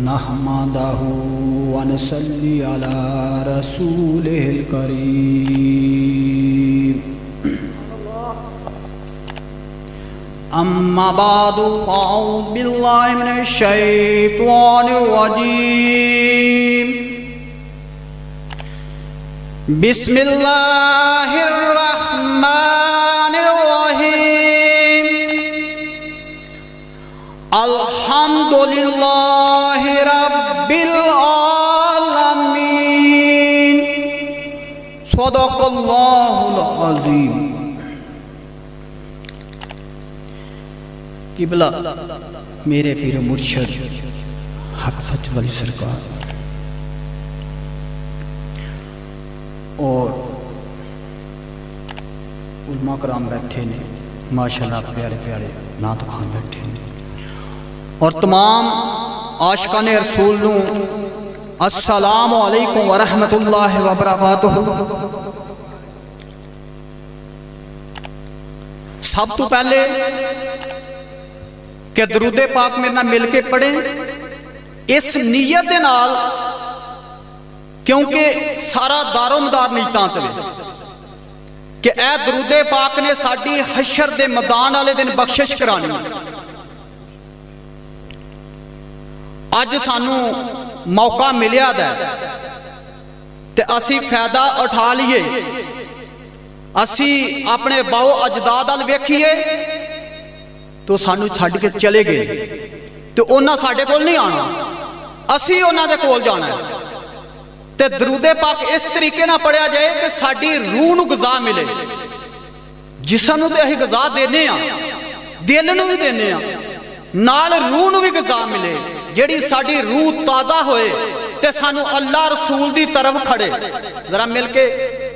نحمدہ ونصلی علی رسولہ الکریم اما بعد فاعوذ باللہ من الشیطان الرجیم بسم اللہ الرحمن الرحیم الحمدللہ رب العالمین صدق اللہ العظیم۔ قبلہ میرے پیر مرشد حق سچ والی سرکار اور علماء کرام بیٹھے نے، ماشاءاللہ پیارے پیارے نعت خوان بیٹھے نے، اور تمام عاشقان رسول نو السلام علیکم ورحمت اللہ وبرکاتہ۔ سب تو پہلے کہ درود پاک میرے نال مل کے پڑھیں اس نیت دے نال، کیونکہ سارا دار و مدار نیتاں تے کہ اے درود پاک نے ساڈی حشر دے میدان والے دن بخشش کرانی۔ اج سانو موقع ملیا ہے تے اسی فائدہ اٹھا لیے، اسی اپنے باؤ اجداد ال ویکھیے تو سانو چھڈ کے چلے گئے، تو انہاں ساڈے کول نہیں آنا، اسی انہاں دے کول جانا ہے۔ تے درود پاک اس طریقے نہ پڑھیا جائے کہ ساڈی روح نو غذا ملے، جسم نو تے اسی غذا دینے ہاں، دل نو بھی دینے ہاں، نال روح نو بھی غذا ملے، جیڑی ساڈی روح تازہ ہوئے تے سانو اللہ رسول دی طرف کھڑے۔ ذرا مل کے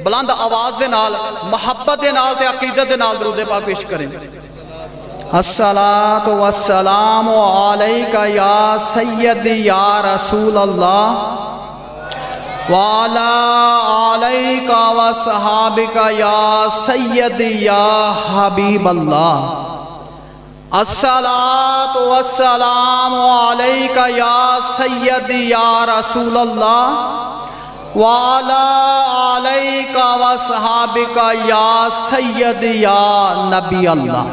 بلند آواز دے نال، محبت دے نال تے عقیدت دے نال درود پاک پیش کریں۔ الصلاۃ والسلام علیکہ یا سیدی یا رسول اللہ وعلی آلکہ وصحابکہ یا سیدی یا حبیب اللہ۔ الصلاۃ والسلام علیکہ یا سیدی یا رسول اللہ وعلی آلکہ وصحابکہ یا سیدی یا نبی اللہ۔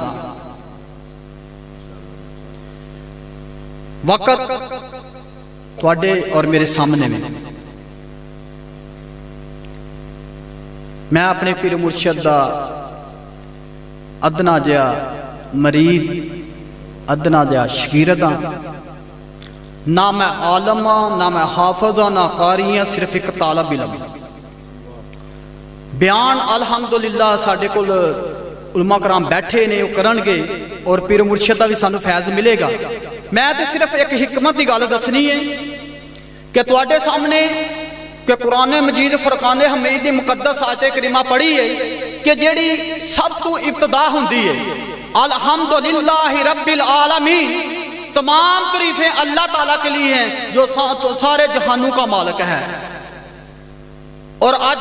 وقت تواڈے اور میرے سامنے میں اپنے پیر مرشد دا ادنا جیا مرید، ادنا جیا شگیرد ہاں، نہ میں عالم ہاں، نہ میں حافظ ہاں، نہ قاری ہاں، صرف ایک طالب علم۔ بیان الحمدللہ ساڈے کول علماء کرام بیٹھے نے، وہ کرن گے اور پیر مرشد دا بھی سانو فیض ملے گا۔ میں تے صرف ایک حکمت دی گل دسنی ہے کہ تواڈے سامنے کہ قرآن مجید فرقان حمید دی مقدس آیت کریمہ پڑھی ہے کہ جیڑی سب تو ابتدا ہوندی ہے الحمدللہ رب العالمین، تمام تعریفیں اللہ تعالیٰ کے لیے ہیں جو سارے جہانوں کا مالک ہے۔ اور آج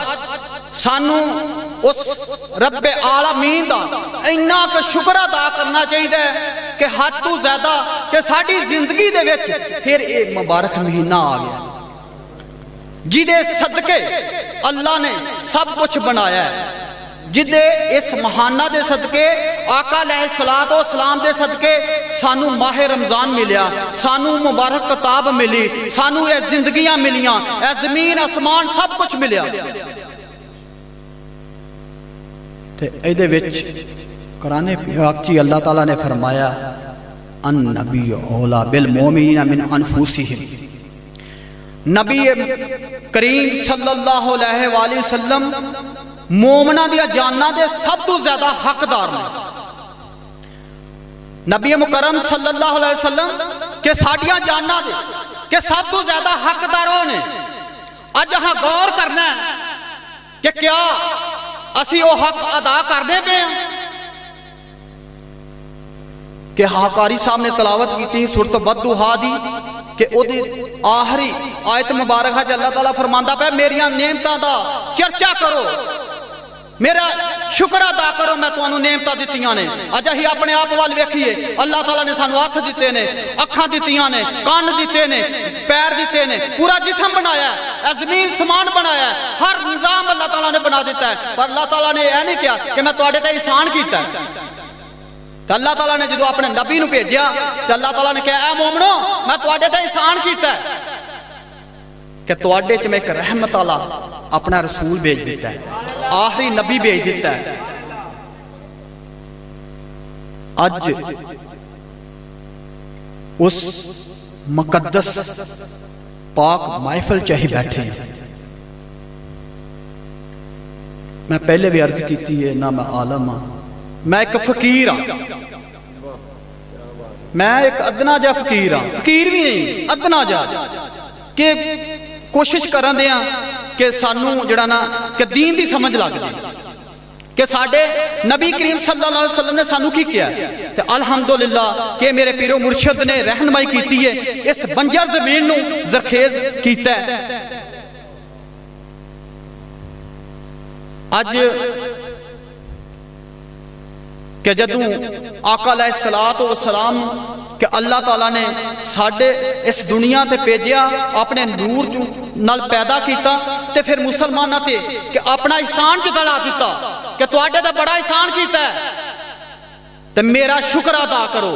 سانو اس رب العالمین دا اینا کا شکر ادا کرنا چاہیے کہ حد تو زیادہ کہ ساڈی زندگی دے وچ پھر ایک مبارک مہینہ آ گیا جدے صدقے اللہ نے سب کچھ بنایا ہے، جدے اس مہانہ دے صدقے آقا علیہ السلام دے صدقے سانو ماہ رمضان ملیا، سانو مبارک کتاب ملی، سانو اے زندگیاں ملیاں، اے زمین اسمان سب کچھ ملیا۔ تے ایدے وچ قرآن پاک چی اللہ تعالیٰ نے فرمایا النبی اولا بالمومنین من انفسہم، نبی کریم صلی اللہ علیہ وآلہ وسلم مومنہ دیا جاننا دے سب تو زیادہ حقدار نے۔ نبی مکرم صلی اللہ علیہ وسلم کہ ساڑیاں جاننا دے کہ سب تو زیادہ حقداروں نے۔ آج ہاں غور کرنا ہے کہ کیا اسی وہ حق ادا کرنے پہ ہیں کہ ہاں قاری صاحب نے تلاوت کی تھی سورۃ والضحیٰ دی کہ او دی آخری آیت مبارک ہے اللہ تعالیٰ فرماندا پہ میریاں نعمتاں دا چرچا کرو، میرا شکر ادا کرو، میں تانوں نعمتاں دتیاں نے۔ اج ہی اپنے آپ وال ویکھیے، اللہ تعالیٰ نے سانو ہاتھ دتے نے، اکھاں دتیاں نے، کان دتے نے، पैर दिते ने, पूरा जिस्म बनाया है, जमीन समान बनाया है, हर निजाम अल्लाह ताला ने बना दिता है। पर अल्लाह ताला ने यह नहीं किया कि मैं तुहाडे ते एहसान कीता है। तो अल्लाह ताला ने जो अपने नबी नूं भेजिया तो अल्लाह ताला ने कहा ऐ मोमनो मैं तुहाडे ते एहसान कीता है कि तुहाडे च मैं एक रहमत वाला अपना रसूल भेज दिता है, आखिरी नबी भेज दिता है। अज उस मुकद्दस पाक महफिल च ही बैठे हैं। मैं पहले भी अर्ज की है ना मैं आलम हाँ, मैं एक फकीर हाँ, मैं एक अदना जा फकीर हाँ, फकीर भी नहीं अदना जा कि कोशिश करन दे कि सानू जड़ा ना कि दीन दी समझ लग जाए कि साडे नबी करीम सल्लल्लाहु अलैहि वसल्लम ने सानू की किया ते अल्हम्दुलिल्लाह कि मेरे पीरो मुर्शिद ने रहनुमाई की है, इस बंजर जमीन नू जरखेज कीता है। अज कि जदों आका अलैहिस्सलातु वस्सलाम कि अल्लाह ताला ने साडे इस दुनिया ते भेजिया, अपने नूर नाल पैदा किया ते फिर मुसलमानां ते कि अपना एहसान जता दिता कि तुहाडे ते बड़ा एहसान कीता है ते मेरा शुक्र अदा करो,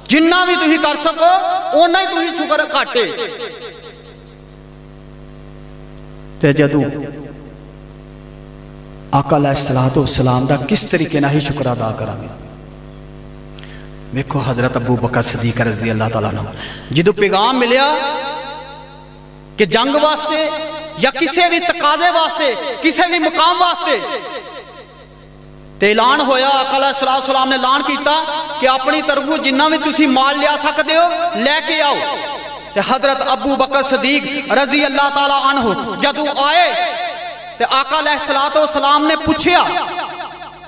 जिन्ना भी तुसीं कर सको उन्ना ही तुसीं शुक्र घाटे। ते जदों आका अलैहिस्सलातु वस्सलाम दा किस तरीके नाल ही शुक्र अदा करांगे। देखो हजरत अबू बकर सदीक रज़ी अल्लाह ताला अन्हु जदों पैगाम मिलिया कि जंग वास्ते या किसी भी तकाजे वास्ते किसी भी मुकाम वास्ते ते ऐलान होया, आका अलैहिस्सलातु वस्सलाम ने ऐलान किया कि अपनी तरफों जिन्ना भी तुसीं माल लिया सकते हो लैके आओ। ते हजरत अबू बकर सदीक रज़ी अल्लाह ताला अन्हु जदों आए ते आका अलैहिस्सलातु वस्सलाम ने पूछया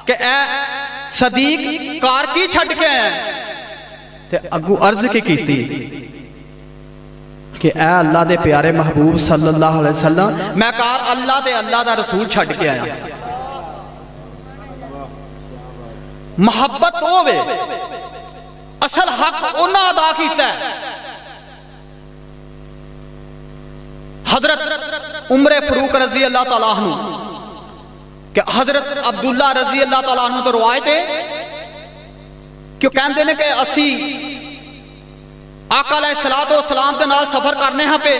कि ए सदीक कार की छड़ के आया ते अगू अर्ज की कि ए अल्लाह दे प्यारे महबूब सल्लल्लाहु अलैहि वसल्लम मैं कार अल्लाह दे अल्लाह दा रसूल छड़ के आया। मोहब्बत होवे असल हक उन्हां अदा कीता है। हजरत उमर फरूक रजी अल्लाह तआला अन्हु कि हजरत अब्दुल्ला रजी अल्लाह तआला अन्हु तो रवायत है कि कहते हैं कि असी आका अलैहिस्सलातु वस्सलाम के नाल सफर करने हाँ पे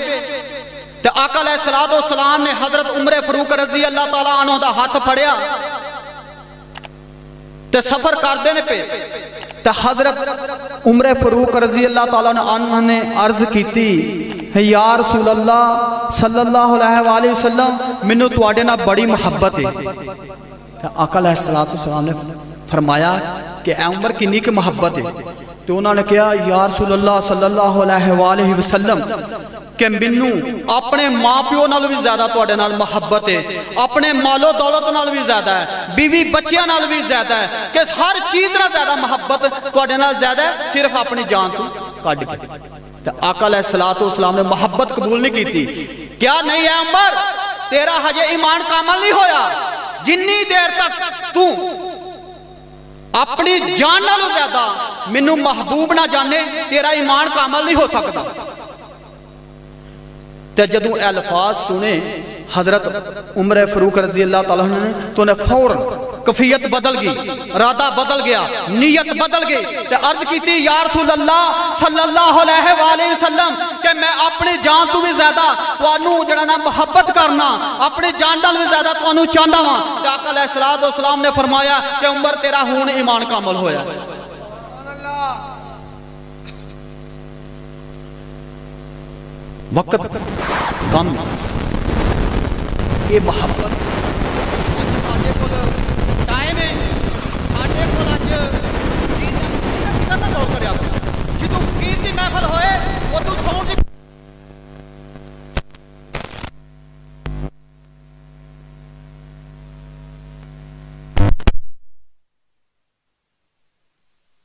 ते आका अलैहिस्सलातु वस्सलाम ने हजरत उमर फरूक रजी अल्लाह तआला अन्हु दा हाथ फड़िया ते सफर करते ने पे ते हजरत उमर फरूक रजी अल्लाह तआला अन्हु ने अर्ज की या रसूल अल्लाह सल्लल्लाहु अलैहि वसल्लम मैनू तुहाडे नाल बड़ी मुहब्बत है। ते आका अलैहिस्सलातु वस्सलाम ने फरमाया कि ए उमर किन्नी की मुहब्बत है। तो उन्होंने कहा या रसूल अल्लाह सल्लल्लाहु अलैहि वसल्लम कि मैनू अपने माँ प्यो नाल भी ज्यादा तुहाडे नाल मुहब्बत है, अपने मालो दौलत नाल भी ज्यादा है, बीवी बच्चियां नाल भी ज्यादा है, कि हर चीज नाल ज्यादा मुहब्बत तुहाडे नाल ज्यादा है, सिर्फ अपनी जान तो कढ के। आका अलैहिस्सलातु वस्सलाम ने मोहब्बत कबूल नहीं की। क्या नहीं है उमर तेरा हजे ईमान कामल नहीं होया, जिन्नी देर तक तू अपनी जान नालों ज्यादा मैनू महबूब ना जाने तेरा ईमान कामल नहीं हो सकता। ते जदों अल्फाज सुने हजरत उमर फरूक रजी अल्लाह तआला ने तो ने फौरन कफियत बदल गई, इरादा बदल गया, नीयत बदल गई ते अर्ज की या रसूल अल्लाह सल्लल्लाहु अलैहि वसल्लम कि मैं अपनी जान तो भी ज्यादा तुहानू जड़ा ना मुहब्बत करना, अपनी जान नाल भी ज्यादा तुहानू चाहंदा वां। ते आका अलैहिस्सलातु वस्सलाम ने फरमाया कि उमर तेरा हुण ईमान कामल होया। वक्त कम ये मुहब्बत साडे कोल टाइम है, साडे कोल अज किदा दा दौर करया जिदों फकीर दी महफिल होए उदों सौण दी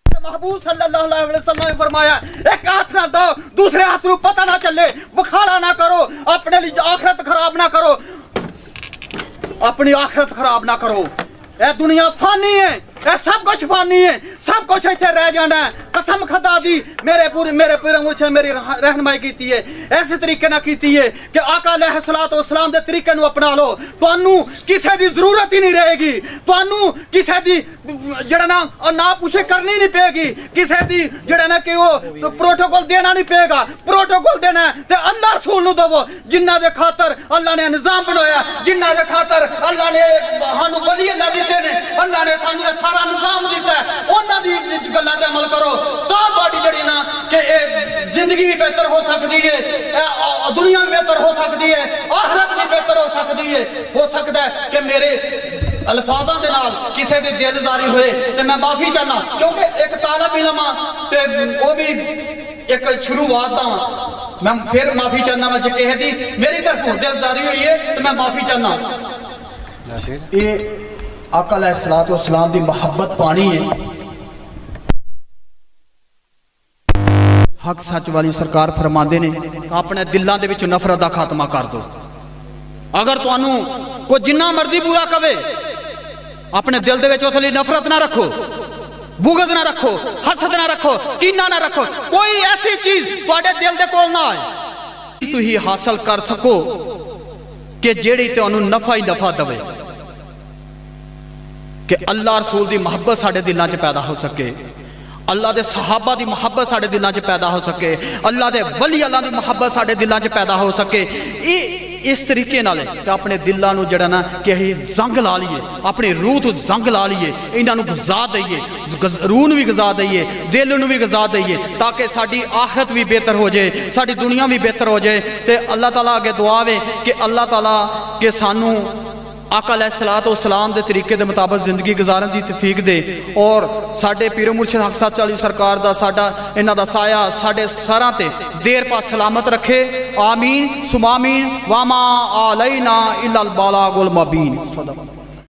महबूब सल्लल्लाहु अलैहि वसल्लम ने फरमाया एक हाथ ना दो दूसरे हाथ को पता ना चले, बखाड़ा ना करो, अपने लिए आखिरत खराब ना करो, अपनी आखिरत खराब ना करो। ए दुनिया फानी है, सब कुछ फानी है, सब कुछ इत्थे रह जाना है। कसम खुदा दी मेरे पीर मुर्शिद मेरी रहनुमाई कीती है, ऐसे तरीके नाल कीती है कि आका अलैहिस्सलातु वस्सलाम दे तरीके नूं अपना लो, तुहानू किसे दी जरूरत ही नहीं रहेगी, तुहानू किसे दी जेड़ा ना पूछे करनी नहीं पेगी, किसे दी जेड़ा ना कि वो प्रोटोकॉल देना नहीं पेगा। प्रोटोकॉल देना है ते अल्लाह रसूल नूं दवो, जिन्ना दे खातर अल्लाह ने निजाम बनाया, जिन्ना दे खातर अल्लाह ने सानू वली अल्लाह दिते ने, अल्लाह ने सानू सारा निजाम दिता है, उन्हां दी गल्लां ते अमल करो तां तुहाडी जेड़ी ना कि जिंदगी भी बेहतर हो सकती है, दुनिया भी बेहतर हो सकती है, आखिरत भी बेहतर हो सकती है। हो सकता है कि मेरे अल्फाजां दे नाल किसी दी दिलदारी होए ते मैं माफी चाहना, क्योंकि एक तालिब इल्म ते वो भी एक शुरुआत दा मैं फिर माफी चाहना वा जे किसी दी मेरी तरफों दिलदारी हुई है तो मैं माफी चाहना। ये आका अलैहिस्सलातु वस्सलाम दी मोहब्बत पानी है। हक सच वाली सरकार फरमाते ने अपने दिलों के नफरत का खात्मा कर दो। अगर तुहानू कोई जिन्ना मर्जी बुरा कवे अपने दिल दे विच उस लई नफरत ना रखो, बुगद ना रखो, हसद ना रखो, कीना ना रखो, कोई ऐसी चीज तुहाडे दिल दे कोल ना आए तुही हासिल कर सको कि जेड़ी तुहानू नफा ही नफा दवे, कि अल्लाह रसूल की मुहब्बत साडे दिलों च पैदा हो सके, अल्लाह दे सहाबा की मुहब्बत साडे दिलों च पैदा हो सके, अल्लाह दे वली अल्लाह की मुहब्बत साडे दिलों च पैदा हो सके। इस तरीके नाल कि अपने दिलों नूं जड़ा ना कि असीं जंग ला लीए, अपनी रूह तो जंग ला लीए, इन्हां नूं गज़ा दईए, रूह नूं भी गज़ा दईए, दिल नूं भी गज़ा दईए, ताकि साडी आखिरत भी बेहतर हो जाए, साडी दुनिया भी बेहतर हो जाए। ते अल्लाह ताला अगे दुआ वे कि अल्लाह ताला के सानू आका अलैहिस्सलातु वस्सलाम दे तरीके दे मुताबिक जिंदगी गुजारन दी तौफीक दे, और साडे पीर मुर्शिद हक सच वाली सरकार दा साडा इन्हां दा साया साडे सरां ते देर पा सलामत रखे। आमीन सुमामीन वामा अलैना इल्लल बलागुल मुबीन।